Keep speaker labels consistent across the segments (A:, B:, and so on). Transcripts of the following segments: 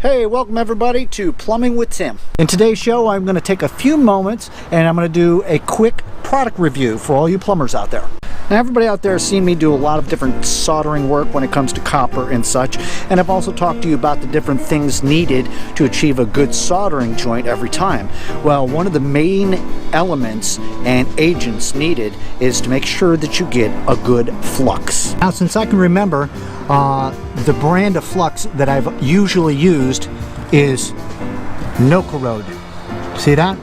A: Hey, welcome everybody to Plumbing with Tim. In today's show, I'm going to take a few moments and I'm going to do a quick product review for all you plumbers out there. Now, everybody out there has seen me do a lot of different soldering work when it comes to copper and such, and I've also talked to you about the different things needed to achieve a good soldering joint every time. Well, one of the main elements and agents needed is to make sure that you get a good flux. Now, since I can remember, the brand of flux that I've usually used is Nokorode. See that?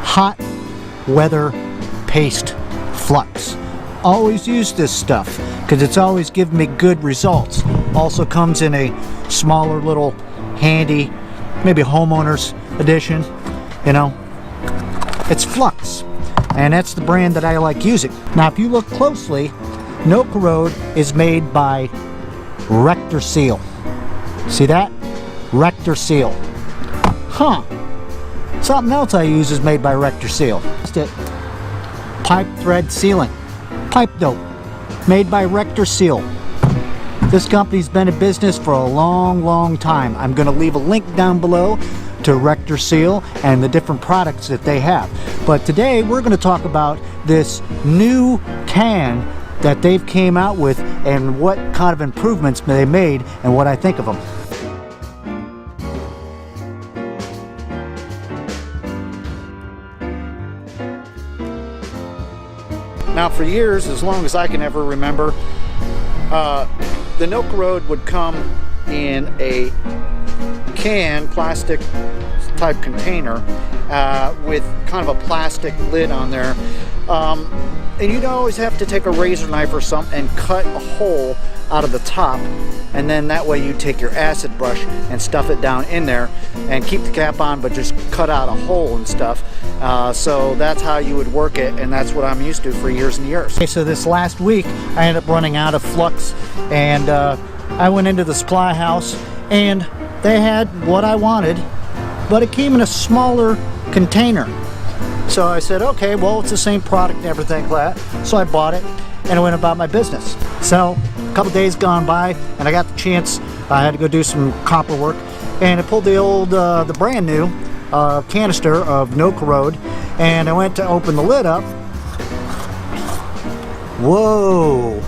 A: Hot weather paste flux. Always use this stuff because it's always given me good results. Also comes in a smaller little handy, maybe homeowner's edition, you know. It's Flux, and that's the brand that I like using. Now if you look closely, Nokorode is made by Rectorseal. See that? Rectorseal. Huh. Something else I use is made by Rectorseal. Pipe thread sealing. Pipe dope. Made by Rectorseal. This company's been in business for a long time. I'm going to leave a link down below to Rectorseal and the different products that they have. But today we're going to talk about this new can that they've came out with and what kind of improvements they made and what I think of them. Now for years, as long as I can ever remember, the Nokorode would come in a can, plastic type container with kind of a plastic lid on there. And you'd always have to take a razor knife or something and cut a hole out of the top, and then that way you take your acid brush and stuff it down in there and keep the cap on, but just cut out a hole and stuff. So that's how you would work it, and that's what I'm used to for years and years. Okay, so this last week I ended up running out of flux, and I went into the supply house and they had what I wanted, but it came in a smaller container. So I said, okay, well, it's the same product and everything like that. So I bought it and I went about my business. So a couple days gone by and I got the chance, I had to go do some copper work, and I pulled the old, the brand new canister of Nokorode, and I went to open the lid up. Whoa!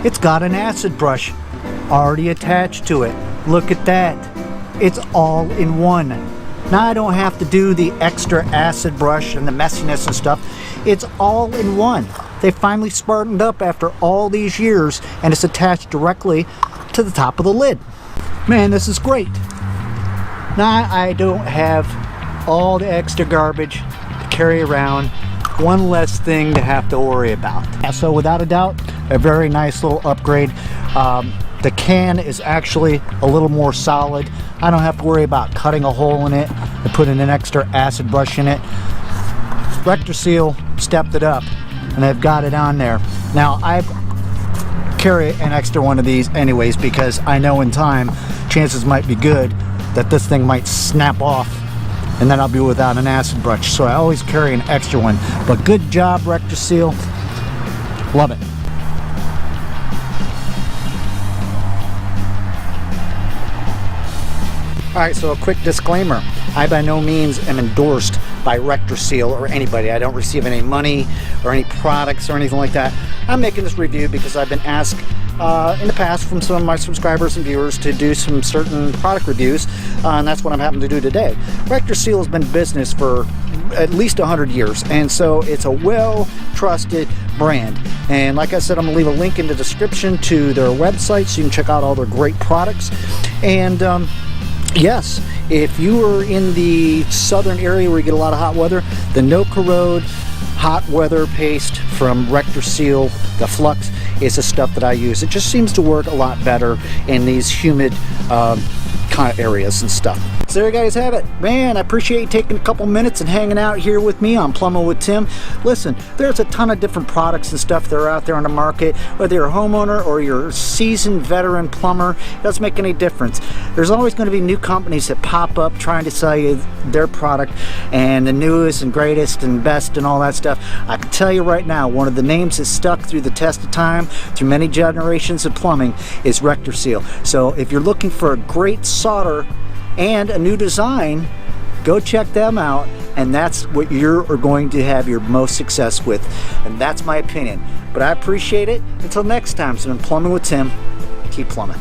A: It's got an acid brush already attached to it. Look at that. It's all in one. Now I don't have to do the extra acid brush and the messiness and stuff. It's all in one. They finally smartened up after all these years, and it's attached directly to the top of the lid. Man, this is great. Now I don't have all the extra garbage to carry around. One less thing to have to worry about. So without a doubt, a very nice little upgrade. The can is actually a little more solid. I don't have to worry about cutting a hole in it and putting an extra acid brush in it. Rectorseal stepped it up, and they've got it on there. Now I carry an extra one of these anyways, because I know in time chances might be good that this thing might snap off, and then I'll be without an acid brush. So I always carry an extra one. But good job, Rectorseal. Love it. Alright, so a quick disclaimer. I by no means am endorsed by Rectorseal or anybody. I don't receive any money or any products or anything like that. I'm making this review because I've been asked in the past from some of my subscribers and viewers to do some certain product reviews, and that's what I'm having to do today. Rectorseal has been in business for at least 100 years, and so it's a well-trusted brand. And like I said, I'm going to leave a link in the description to their website so you can check out all their great products. And yes, if you are in the southern area where you get a lot of hot weather, the Nokorode hot weather paste from Rectorseal, the Flux, is the stuff that I use. It just seems to work a lot better in these humid kind of areas and stuff. So there you guys have it. Man, I appreciate you taking a couple minutes and hanging out here with me on Plumbing with Tim. Listen, there's a ton of different products and stuff that are out there on the market. Whether you're a homeowner or you're a seasoned veteran plumber, it doesn't make any difference. There's always going to be new companies that pop up trying to sell you their product and the newest and greatest and best and all that stuff. I can tell you right now, one of the names that stuck through the test of time, through many generations of plumbing, is Rectorseal. So if you're looking for a great solder and a new design, go check them out, and that's what you're going to have your most success with, and that's my opinion. But I appreciate it. Until next time, it's been Plumbing with Tim. Keep plumbing.